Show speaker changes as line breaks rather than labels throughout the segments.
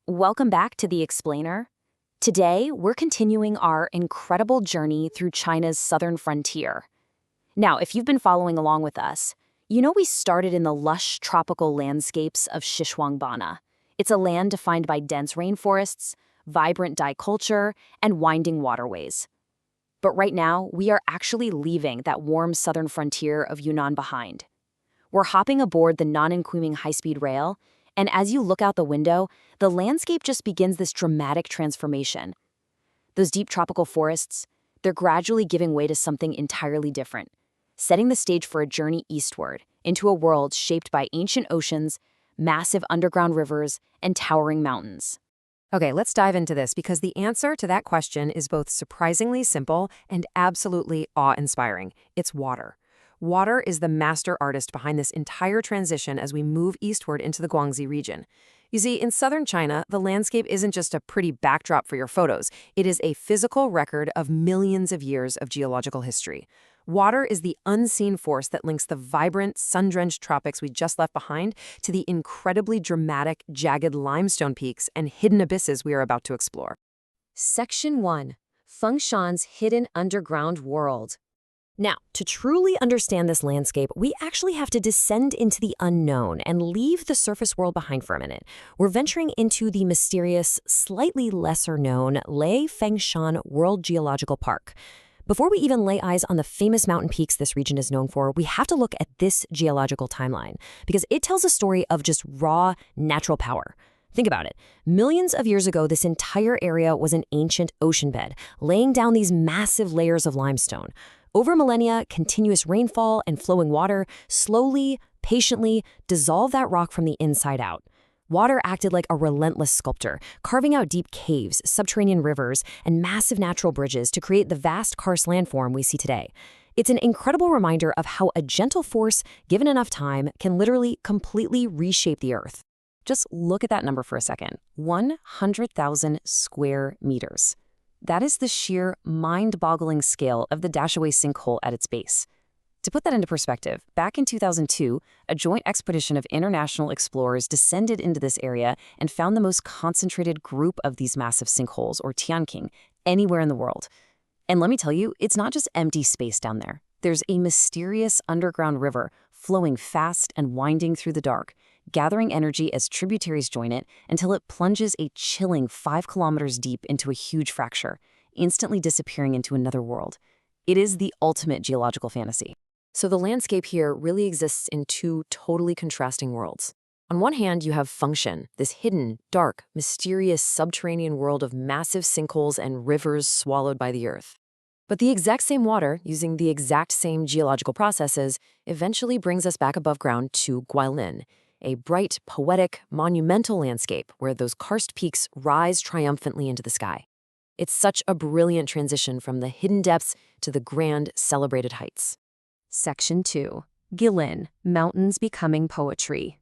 Welcome back to The Explainer. Today, we're continuing our incredible journey through China's southern frontier. Now, if you've been following along with us, you know we started in the lush tropical landscapes of Xishuangbanna. It's a land defined by dense rainforests, vibrant Dai culture, and winding waterways. But right now, we are actually leaving that warm southern frontier of Yunnan behind. We're hopping aboard the Nanning Kunming high-speed rail, and as you look out the window, the landscape just begins this dramatic transformation. Those deep tropical forests, they're gradually giving way to something entirely different, setting the stage for a journey eastward into a world shaped by ancient oceans, massive underground rivers, and towering mountains.
Okay, let's dive into this because the answer to that question is both surprisingly simple and absolutely awe-inspiring. It's water. Water is the master artist behind this entire transition as we move eastward into the Guangxi region. You see, in southern China, the landscape isn't just a pretty backdrop for your photos. It is a physical record of millions of years of geological history. Water is the unseen force that links the vibrant, sun-drenched tropics we just left behind to the incredibly dramatic, jagged limestone peaks and hidden abysses we are about to explore.
Section 1. Fengshan's Hidden Underground World. Now, to truly understand this landscape, we actually have to descend into the unknown and leave the surface world behind for a minute. We're venturing into the mysterious, slightly lesser-known Fengshan World Geological Park. Before we even lay eyes on the famous mountain peaks this region is known for, we have to look at this geological timeline, because it tells a story of just raw, natural power. Think about it. Millions of years ago, this entire area was an ancient ocean bed, laying down these massive layers of limestone. Over millennia, continuous rainfall and flowing water slowly, patiently dissolve that rock from the inside out. Water acted like a relentless sculptor, carving out deep caves, subterranean rivers, and massive natural bridges to create the vast karst landform we see today. It's an incredible reminder of how a gentle force, given enough time, can literally completely reshape the Earth. Just look at that number for a second. 100,000 square meters. That is the sheer, mind-boggling scale of the Dashaway sinkhole at its base. To put that into perspective, back in 2002, a joint expedition of international explorers descended into this area and found the most concentrated group of these massive sinkholes, or tianqing, anywhere in the world. And let me tell you, it's not just empty space down there. There's a mysterious underground river flowing fast and winding through the dark, gathering energy as tributaries join it until it plunges a chilling 5 kilometers deep into a huge fracture, instantly disappearing into another world. It is the ultimate geological fantasy.
So the landscape here really exists in two totally contrasting worlds. On one hand, you have Fengshan, this hidden, dark, mysterious subterranean world of massive sinkholes and rivers swallowed by the earth. But the exact same water, using the exact same geological processes, eventually brings us back above ground to Guilin, a bright, poetic, monumental landscape where those karst peaks rise triumphantly into the sky. It's such a brilliant transition from the hidden depths to the grand, celebrated heights.
Section 2. Guilin, Mountains Becoming Poetry.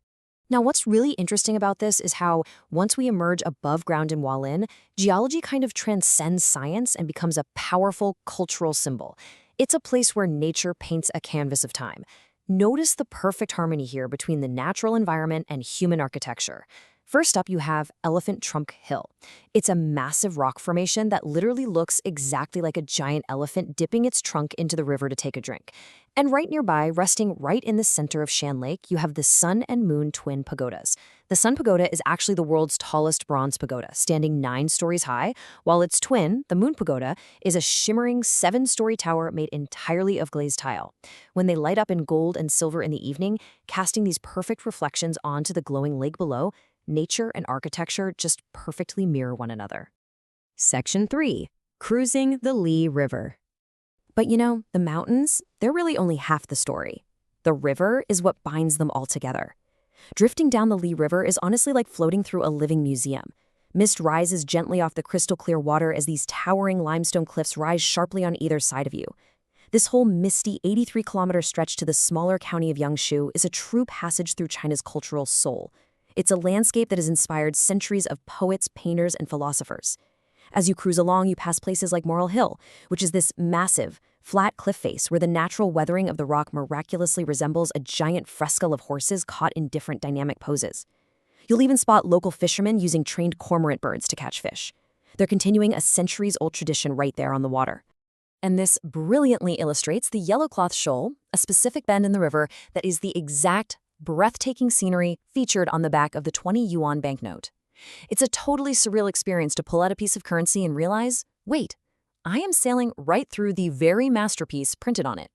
Now, what's really interesting about this is how, once we emerge above ground in Guilin, geology kind of transcends science and becomes a powerful cultural symbol. It's a place where nature paints a canvas of time. Notice the perfect harmony here between the natural environment and human architecture. First up, you have Elephant Trunk Hill. It's a massive rock formation that literally looks exactly like a giant elephant dipping its trunk into the river to take a drink. And right nearby, resting right in the center of Shan Lake, you have the Sun and Moon Twin Pagodas. The Sun Pagoda is actually the world's tallest bronze pagoda, standing 9 stories high, while its twin, the Moon Pagoda, is a shimmering 7-story tower made entirely of glazed tile. When they light up in gold and silver in the evening, casting these perfect reflections onto the glowing lake below, nature and architecture just perfectly mirror one another. Section 3. Cruising the Li River. But you know, the mountains, they're really only half the story. The river is what binds them all together. Drifting down the Li River is honestly like floating through a living museum. Mist rises gently off the crystal clear water as these towering limestone cliffs rise sharply on either side of you. This whole misty 83-kilometer stretch to the smaller county of Yangshuo is a true passage through China's cultural soul. It's a landscape that has inspired centuries of poets, painters, and philosophers. As you cruise along, you pass places like Moral Hill, which is this massive, flat cliff face where the natural weathering of the rock miraculously resembles a giant fresco of horses caught in different dynamic poses. You'll even spot local fishermen using trained cormorant birds to catch fish. They're continuing a centuries-old tradition right there on the water. And this brilliantly illustrates the Yellow Cloth Shoal, a specific bend in the river that is the exact breathtaking scenery featured on the back of the 20 yuan banknote. It's a totally surreal experience to pull out a piece of currency and realize, wait, I am sailing right through the very masterpiece printed on it.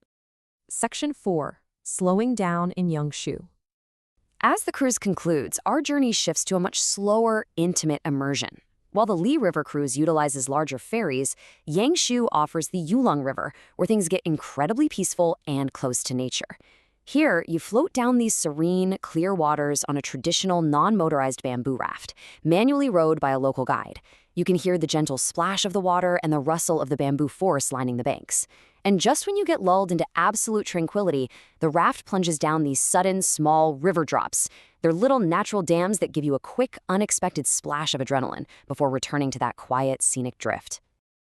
Section 4. Slowing down in Yangshuo.
As the cruise concludes, our journey shifts to a much slower, intimate immersion. While the Li River cruise utilizes larger ferries, Yangshuo offers the Yulong River, where things get incredibly peaceful and close to nature. Here, you float down these serene, clear waters on a traditional non-motorized bamboo raft, manually rowed by a local guide. You can hear the gentle splash of the water and the rustle of the bamboo forest lining the banks. And just when you get lulled into absolute tranquility, the raft plunges down these sudden, small river drops. They're little natural dams that give you a quick, unexpected splash of adrenaline before returning to that quiet, scenic drift.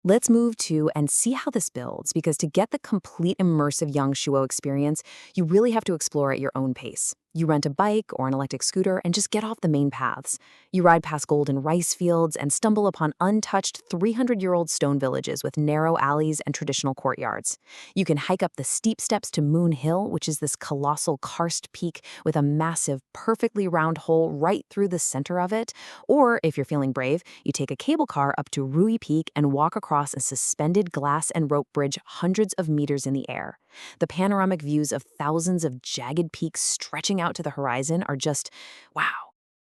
Let's move to and see how this builds, because to get the complete immersive Yangshuo experience, you really have to explore at your own pace. You rent a bike or an electric scooter and just get off the main paths. You ride past golden rice fields and stumble upon untouched 300-year-old stone villages with narrow alleys and traditional courtyards. You can hike up the steep steps to Moon Hill, which is this colossal karst peak with a massive, perfectly round hole right through the center of it. Or, if you're feeling brave, you take a cable car up to Rui Peak and walk across a suspended glass and rope bridge hundreds of meters in the air. The panoramic views of thousands of jagged peaks stretching out to the horizon are just, wow.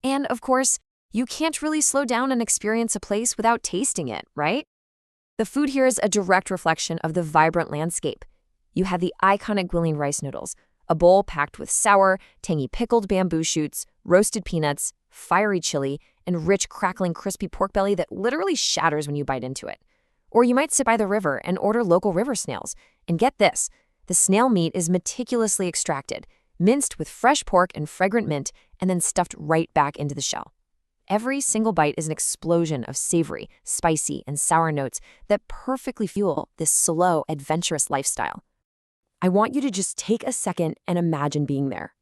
And, of course, you can't really slow down and experience a place without tasting it, right? The food here is a direct reflection of the vibrant landscape. You have the iconic Guilin rice noodles, a bowl packed with sour, tangy pickled bamboo shoots, roasted peanuts, fiery chili, and rich, crackling, crispy pork belly that literally shatters when you bite into it. Or you might sit by the river and order local river snails. And get this, the snail meat is meticulously extracted, minced with fresh pork and fragrant mint, and then stuffed right back into the shell. Every single bite is an explosion of savory, spicy, and sour notes that perfectly fuel this slow, adventurous lifestyle.
I want you to just take a second and imagine being there.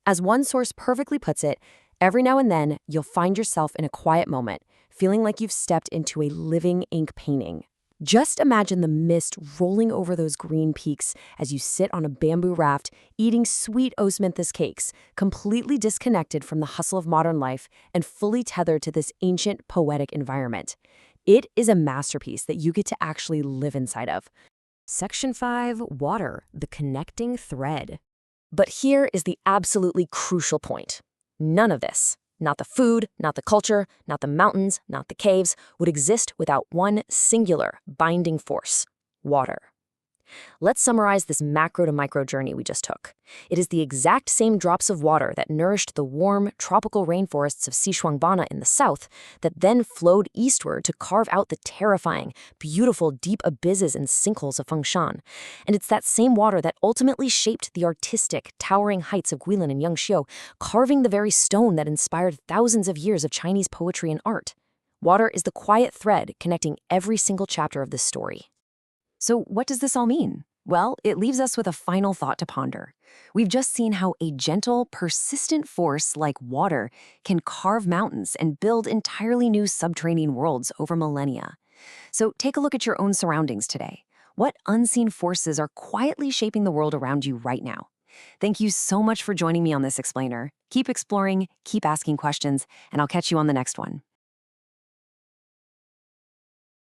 As one source perfectly puts it, every now and then you'll find yourself in a quiet moment, feeling like you've stepped into a living ink painting. Just imagine the mist rolling over those green peaks as you sit on a bamboo raft, eating sweet osmanthus cakes, completely disconnected from the hustle of modern life and fully tethered to this ancient, poetic environment. It is a masterpiece that you get to actually live inside of.
Section 5. Water, the connecting thread.
But here is the absolutely crucial point. None of this, not the food, not the culture, not the mountains, not the caves, would exist without one singular binding force: water. Let's summarize this macro to micro journey we just took. It is the exact same drops of water that nourished the warm, tropical rainforests of Xishuangbanna in the south that then flowed eastward to carve out the terrifying, beautiful deep abysses and sinkholes of Fengshan. And it's that same water that ultimately shaped the artistic, towering heights of Guilin and Yangshuo, carving the very stone that inspired thousands of years of Chinese poetry and art. Water is the quiet thread connecting every single chapter of this story. So what does this all mean? Well, it leaves us with a final thought to ponder. We've just seen how a gentle, persistent force like water can carve mountains and build entirely new subterranean worlds over millennia. So take a look at your own surroundings today. What unseen forces are quietly shaping the world around you right now? Thank you so much for joining me on this explainer. Keep exploring, keep asking questions, and I'll catch you on the next one.